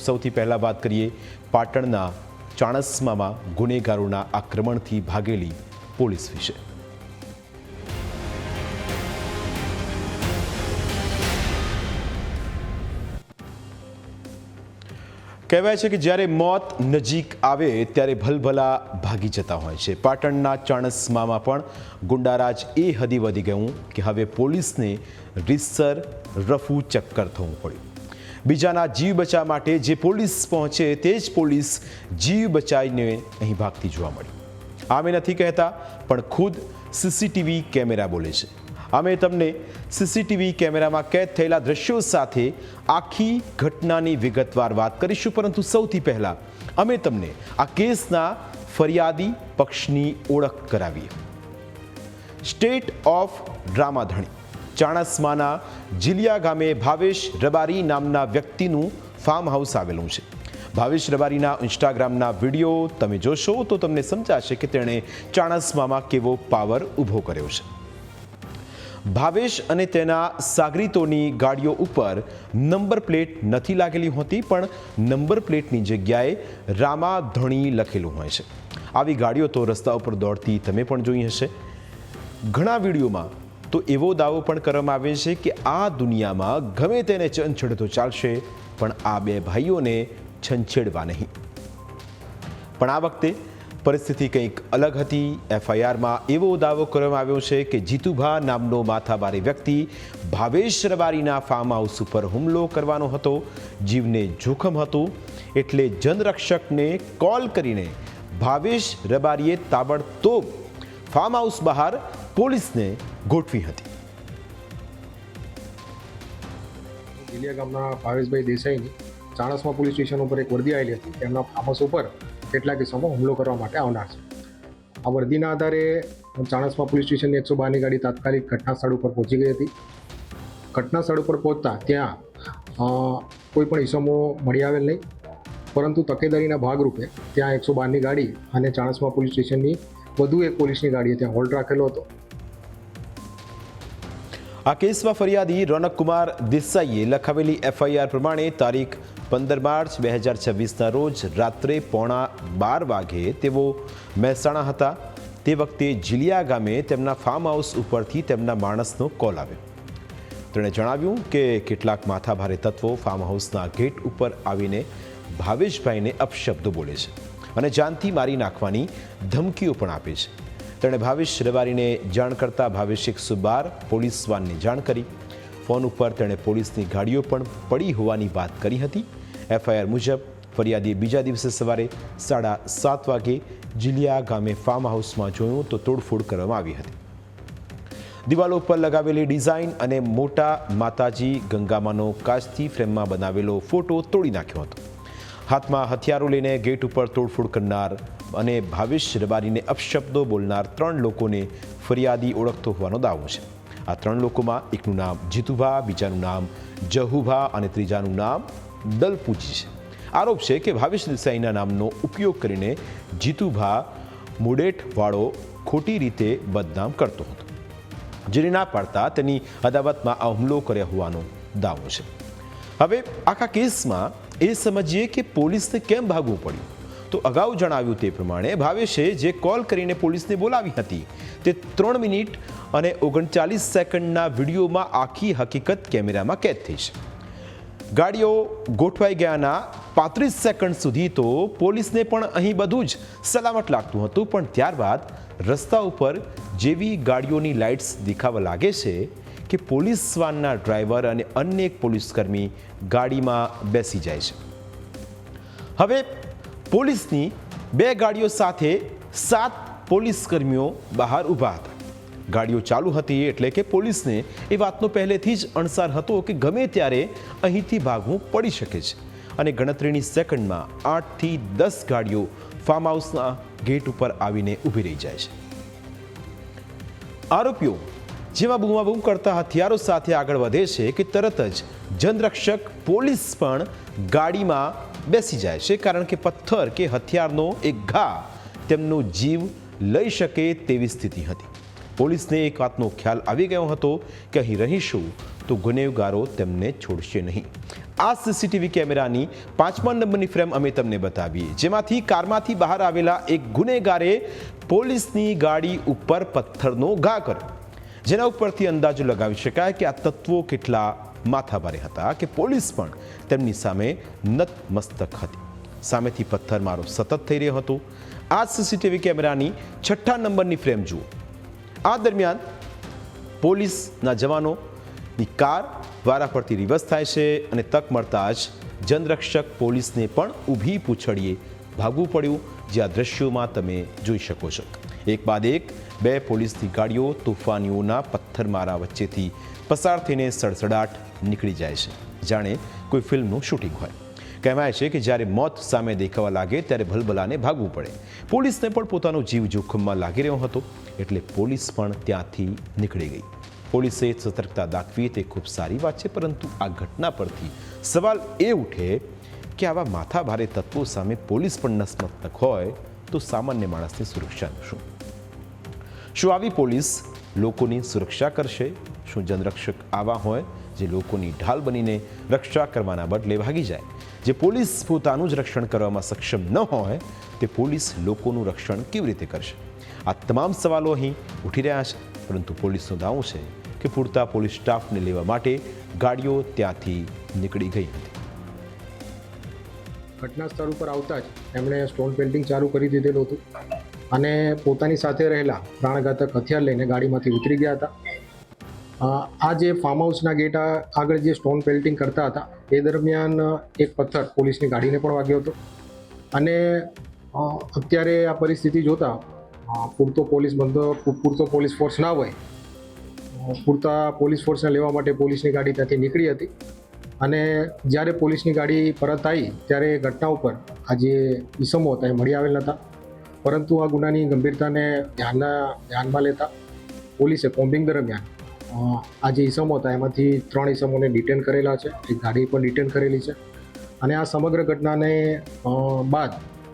સૌથી પહેલાં વાત કરીએ પાટણના ચાણસ્મામાં ગુનેગારોના આક્રમણથી ભાગેલી પોલીસ વિશે। કહેવાય છે કે જ્યારે મોત નજીક આવે ત્યારે ભલભલા ભાગી જતા હોય છે। પાટણના ચાણસ્મામાં પણ ગુંડારાજ એ હદી વધી ગયું કે હવે પોલીસને રીતસર રફુ ચક્કર થવું પડ્યું। બીજાના જીવ બચાવવા માટે જે પોલીસ પહોંચે તે જ પોલીસ જીવ બચાવીને અહીં ભાગતી જોવા મળી। આમે નથી કહેતા પણ ખુદ સીસીટીવી કેમેરા બોલે છે। અમે તમને સીસીટીવી કેમેરામાં કેદ થયેલા દ્રશ્યો સાથે આખી ઘટનાની વિગતવાર વાત કરીશું, પરંતુ સૌથી પહેલાં અમે તમને આ કેસના ફરિયાદી પક્ષની ઓળખ કરાવીએ। સ્ટેટ ઓફ ડ્રામાધણી ચાણસ્માના જીલિયા ગામે ભાવેશ રબારી નામના વ્યક્તિનું ફાર્મ હાઉસ આવેલું છે। ભાવેશ રબારીના ઇન્સ્ટાગ્રામના વિડીયો તમે જોશો તો તમને સમજાશે કે તેણે ચાણસ્મામાં કેવો પાવર ઊભો કર્યો છે। ભાવેશ અને તેના સાગરીતોની ગાડીઓ ઉપર નંબર પ્લેટ નથી લાગેલી હોતી, પણ નંબર પ્લેટની જગ્યાએ રામાધણી લખેલું હોય છે। આવી ગાડીઓ તો રસ્તા ઉપર દોડતી તમે પણ જોઈ હશે। ઘણા વિડીયોમાં તો એવો દાવો પણ કરવામાં આવે છે કે આ દુનિયામાં ગમે તેને છંછેડતો ચાલશે, પણ આ બે ભાઈઓને છંછેડવા નહીં। પણ આ વખતે પરિસ્થિતિ કંઈક અલગ હતી। એફઆઈઆરમાં એવો દાવો કરવામાં આવ્યો છે કે જીતુભા નામનો માથાભારે વ્યક્તિ ભાવેશ રબારીના ફાર્મ હાઉસ ઉપર હુમલો કરવાનો હતો। જીવને જોખમ હતું એટલે જનરક્ષકને કોલ કરીને ભાવેશ રબારીએ તાબડતોબ ફાર્મ હાઉસ બહાર પોલીસને ગોઠવી હતી। જીલિયા ગામના ભાવેશભાઈ દેસાઈની ચાણસ્મા પોલીસ સ્ટેશન ઉપર એક વર્દી આવેલી હતી। તેમના ફાર્મ હાઉસ ઉપર કેટલાક કિસ્સામાં હુમલો કરવા માટે આવનાર છે। આ વર્દીના આધારે ચાણસ્મા પોલીસ સ્ટેશનની 112ની ગાડી તાત્કાલિક ઘટના સ્થળ ઉપર પહોંચી ગઈ હતી। ઘટના સ્થળ ઉપર પહોંચતા ત્યાં કોઈ પણ ઇસમો મળી આવેલ નહીં, પરંતુ તકેદારીના ભાગરૂપે ત્યાં 112ની ગાડી અને ચાણસ્મા પોલીસ સ્ટેશનની વધુ એક પોલીસની ગાડીએ ત્યાં હોલ્ડ રાખેલો હતો। આ કેસમાં ફરિયાદી રોનકકુમાર દેસાઈએ લખાવેલી એફઆઈઆર પ્રમાણે તારીખ 15 માર્ચ 2026ના રોજ રાત્રે 11:15 વાગે તેઓ મહેસાણા હતા। તે વખતે જીલિયા ગામે તેમના ફાર્મ હાઉસ ઉપરથી તેમના માણસનો કોલ આવ્યો। તેણે જણાવ્યું કે કેટલાક માથાભારે તત્વો ફાર્મ હાઉસના ગેટ ઉપર આવીને ભાવેશભાઈને અપશબ્દો બોલે છે અને જાનથી મારી નાખવાની ધમકીઓ પણ આપે છે। તેણે ભાવેશ રબારીને જાણ કરતાં ભાવેશ 112 પોલીસ વાનને જાણ કરી। ફોન ઉપર તેણે પોલીસની ગાડીઓ પણ પડી હોવાની વાત કરી હતી। એફઆઈઆર મુજબ ફરિયાદીએ બીજા દિવસે સવારે 7:30 વાગે જીલિયા ગામે ફાર્મ હાઉસમાં જોયું તો તોડફોડ કરવામાં આવી હતી। દિવાલો ઉપર લગાવેલી ડિઝાઇન અને મોટા માતાજી ગંગામાનો કાચથી ફ્રેમમાં બનાવેલો ફોટો તોડી નાખ્યો હતો। હાથમાં હથિયારો લઈને ગેટ ઉપર તોડફોડ કરનાર અને ભાવેશ રબારીને અપશબ્દો બોલનાર 3 લોકોને ફરિયાદી ઓળખતો હોવાનો દાવો છે। આ 3 લોકોમાં એકનું નામ જીતુભા, બીજાનું નામ જહુભા અને ત્રીજાનું નામ દલપુજી છે। આરોપ છે કે ભાવેશ દેસાઈના નામનો ઉપયોગ કરીને જીતુભા મુડેઠવાળો ખોટી રીતે બદનામ કરતો હતો, જેને ના પાડતા તેની અદાવતમાં આ હુમલો કર્યો હોવાનો દાવો છે। હવે આખા કેસમાં એ સમજીએ કે પોલીસને કેમ ભાગવું પડ્યું। તો અગાઉ જણાવ્યું તે પ્રમાણે ભાવેશે જે કોલ કરીને પોલીસને બોલાવી હતી તે 3 મિનિટ અને 39 સેકન્ડના વિડીયોમાં આખી હકીકત કેમેરામાં કેદ થઈ છે। ગાડીઓ ગોઠવાઈ ગયાના 35 સેકન્ડ સુધી તો પોલીસને પણ અહીં બધું જ સલામત લાગતું હતું, પણ ત્યારબાદ રસ્તા ઉપર જેવી ગાડીઓની લાઇટ્સ દેખાવા લાગે છે કે પોલીસ વાનના ડ્રાઈવર અને અન્ય એક પોલીસકર્મી ગાડીમાં બેસી જાય છે। હવે પોલીસની 2 ગાડીઓ સાથે 7 પોલીસકર્મીઓ બહાર ઊભા હતા। ગાડીઓ ચાલુ હતી એટલે કે પોલીસને એ વાતનો પહેલેથી જ અણસાર હતો કે ગમે ત્યારે અહીંથી ભાગવું પડી શકે છે અને ગણતરીની સેકન્ડમાં 8થી 10 ગાડીઓ ફાર્મ હાઉસના ગેટ ઉપર આવીને ઊભી રહી જાય છે। આરોપીઓ જેમાં બૂમાબૂમ કરતા હથિયારો સાથે આગળ વધે છે કે તરત જ જનરક્ષક પોલીસ પણ ગાડીમાં બેસી જાય છે, કારણ કે પથ્થર કે હથિયારનો એક ઘા તેમનો જીવ લઈ શકે તેવી સ્થિતિ હતી। પોલીસને એક વાતનો ખ્યાલ આવી ગયો હતો કે અહીં રહીશું તો ગુનેગારો તેમને છોડશે નહીં. આ સીસીટીવી કેમેરાની 5મા નંબરની ફ્રેમ અમે તમને બતાવીએ, જેમાંથી કારમાંથી બહાર આવેલા એક ગુનેગારે પોલીસની ગાડી ઉપર પથ્થરનો ઘા કર્યો, જેના ઉપરથી અંદાજો લગાવી શકાય કે આ તત્વો કેટલા માથાભારે હતા કે પોલીસ પણ તેમની સામે નતમસ્તક હતી. સામેથી પથ્થરમારો સતત થઈ રહ્યો હતો. આ સીસીટીવી કેમેરાની 6ઠ્ઠા નંબરની ફ્રેમ જુઓ. આ દરમિયાન પોલીસના જવાનોની કાર વારા પરથી રિવર્સ થાય છે અને તક મળતા જ જનરક્ષક પોલીસને પણ ઊભી પૂંછડીએ ભાગવું પડ્યું, જે આ દ્રશ્યોમાં તમે જોઈ શકો છો. એક બાદ એક 2 પોલીસની ગાડીઓ તોફાનીઓના પથ્થરમારા વચ્ચેથી પસાર થઈને સડસડાટ નીકળી જાય છે, જાણે કોઈ ફિલ્મનું શૂટિંગ હોય. કહેવાય છે કે જ્યારે મોત સામે દેખાવા લાગે ત્યારે ભલભલાને ભાગવું પડે. પોલીસને પણ પોતાનો જીવ જોખમમાં લાગી રહ્યો હતો, એટલે પોલીસ પણ ત્યાંથી નીકળી ગઈ. પોલીસે સતર્કતા દાખવી તે ખૂબ સારી વાત છે, પરંતુ આ ઘટના પરથી સવાલ એ ઉઠે કે આવા માથાભારે તત્વો સામે પોલીસ પણ નતમસ્તક હોય તો સામાન્ય માણસની સુરક્ષાનું શું? શું આવી પોલીસ લોકોની સુરક્ષા કરશે? શું જનરક્ષક આવા હોય જે લોકોની ઢાલ બનીને રક્ષા કરવાના બદલે ભાગી જાય? જે પોલીસ પોતાનું જ રક્ષણ કરવામાં સક્ષમ ન હોય તે પોલીસ લોકોનું રક્ષણ કેવી રીતે કરશે? આ તમામ સવાલો અહીં ઉઠી રહ્યા છે, પરંતુ પોલીસનો દાવો છે કે પૂરતા પોલીસ સ્ટાફને લેવા માટે ગાડીઓ ત્યાંથી નીકળી ગઈ હતી. ઘટના સ્થળ ઉપર આવતા જ એમણે સ્ટોન પેલ્ટિંગ ચાલુ કરી દીધેલું હતું અને પોતાની સાથે રહેલા પ્રાણઘાતક હથિયાર લઈને ગાડીમાંથી ઉતરી ગયા હતા. આ જે ફાર્મ હાઉસના ગેટ આગળ જે સ્ટોન પેલ્ટિંગ કરતા હતા એ દરમિયાન એક પથ્થર પોલીસની ગાડીને પણ વાગ્યો હતો. અને અત્યારે આ પરિસ્થિતિ જોતાં પૂરતો પોલીસ ફોર્સ ના હોય, પૂરતા પોલીસ ફોર્સને લેવા માટે પોલીસની ગાડી ત્યાંથી નીકળી હતી. અને જ્યારે પોલીસની ગાડી પરત આવી ત્યારે ઘટના ઉપર આ જે ઈસમો હતા એ મળી આવેલ હતા, પરંતુ આ ગુનાની ગંભીરતાને ધ્યાનમાં લેતા પોલીસે કોમ્બિંગ દરમિયાન આ જે ઈસમો હતા એમાંથી 3 ઈસમોને ડિટેન કરેલા છે, એક ગાડી પણ ડિટેન કરેલી છે. અને આ સમગ્ર ઘટનાને બાદ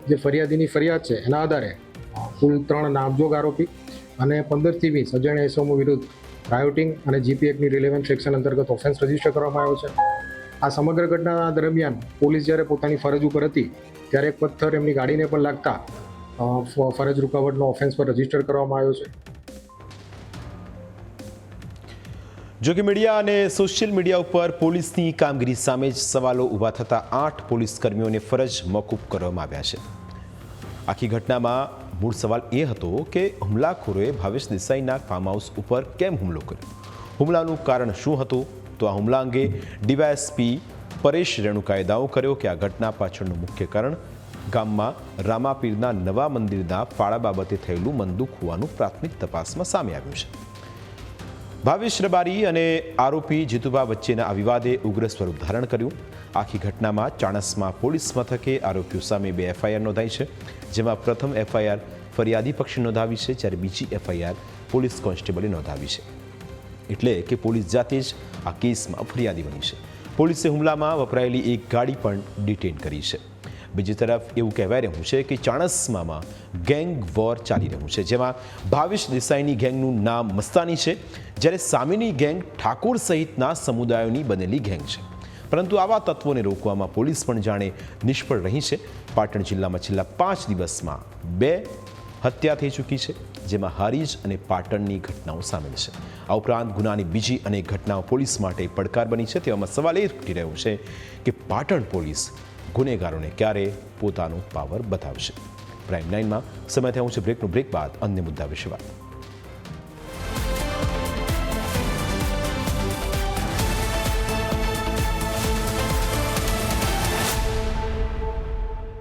જે ફરિયાદીની ફરિયાદ છે એના આધારે કુલ 3 નામજોગ આરોપી અને 15થી 20 અજાણ્યા ઈસમો વિરુદ્ધ રાયોટિંગ અને જીપી એક્ટની રિલેવન્ટ સેક્શન અંતર્ગત ઓફેન્સ રજીસ્ટર કરવામાં આવ્યો છે. આ સમગ્ર ઘટના દરમિયાન પોલીસ જ્યારે પોતાની ફરજ ઉપર હતી ત્યારે એક પથ્થર એમની ગાડીને પણ લાગતા ફરજ રૂકાવટનો ઓફેન્સ પર રજીસ્ટર કરવામાં આવ્યો છે. જો કે મીડિયા અને સોશિયલ મીડિયા ઉપર પોલીસની કામગીરી સામે જ સવાલો ઊભા થતાં 8 પોલીસ કર્મીઓને ફરજ મોકૂફ કરવામાં આવ્યા છે. આખી ઘટનામાં મૂળ સવાલ એ હતો કે હુમલાખોરોએ ભાવેશ દેસાઈના ફાર્મ હાઉસ ઉપર કેમ હુમલો કર્યો? હુમલાનું કારણ શું હતું? તો આ હુમલા અંગે ડીવાયએસપી પરેશ રેણુકાએ દાવો કર્યો કે આ ઘટના પાછળનું મુખ્ય કારણ ગામમાં રામાપીરના નવા મંદિરના ફાળા બાબતે થયેલું મનદુખ હોવાનું પ્રાથમિક તપાસમાં સામે આવ્યું છે. ભાવેશ રબારી અને આરોપી જીતુભા વચ્ચેના આ વિવાદે ઉગ્ર સ્વરૂપ ધારણ કર્યું. આખી ઘટનામાં ચાણસ્મા પોલીસ મથકે આરોપીઓ સામે 2 એફઆઈઆર નોંધાઈ છે, જેમાં પ્રથમ એફઆઈઆર ફરિયાદી પક્ષે નોંધાવી છે, જ્યારે બીજી એફઆઈઆર પોલીસ કોન્સ્ટેબલે નોંધાવી છે. એટલે કે પોલીસ જાતે જ આ કેસમાં ફરિયાદી બની છે. પોલીસે હુમલામાં વપરાયેલી એક ગાડી પણ ડિટેન કરી છે. બીજી તરફ એવું કહેવાય રહ્યું છે કે ચાણસ્મામાં ગેંગ વોર ચાલી રહ્યું છે, જેમાં ભાવેશ દેસાઈની ગેંગનું નામ મસ્તાની છે, જ્યારે સામેની ગેંગ ઠાકોર સહિતના સમુદાયોની બનેલી ગેંગ છે. પરંતુ આવા તત્વોને રોકવામાં પોલીસ પણ જાણે નિષ્ફળ રહી છે. પાટણ જિલ્લામાં છેલ્લા 5 દિવસમાં 2 હત્યા થઈ ચૂકી છે, જેમાં હારીજ અને પાટણની ઘટનાઓ સામેલ છે. આ ઉપરાંત ગુનાની બીજી અનેક ઘટનાઓ પોલીસ માટે પડકાર બની છે. તેવામાં સવાલ એ ઉઠી રહ્યો છે કે પાટણ પોલીસ ગુનેગારોને ક્યારે પોતાનો પાવર બતાવશે? પ્રાઇમ 9માં સમય થયો છે બ્રેકનો. બ્રેક બાદ અન્ય મુદ્દા વિશે વાત.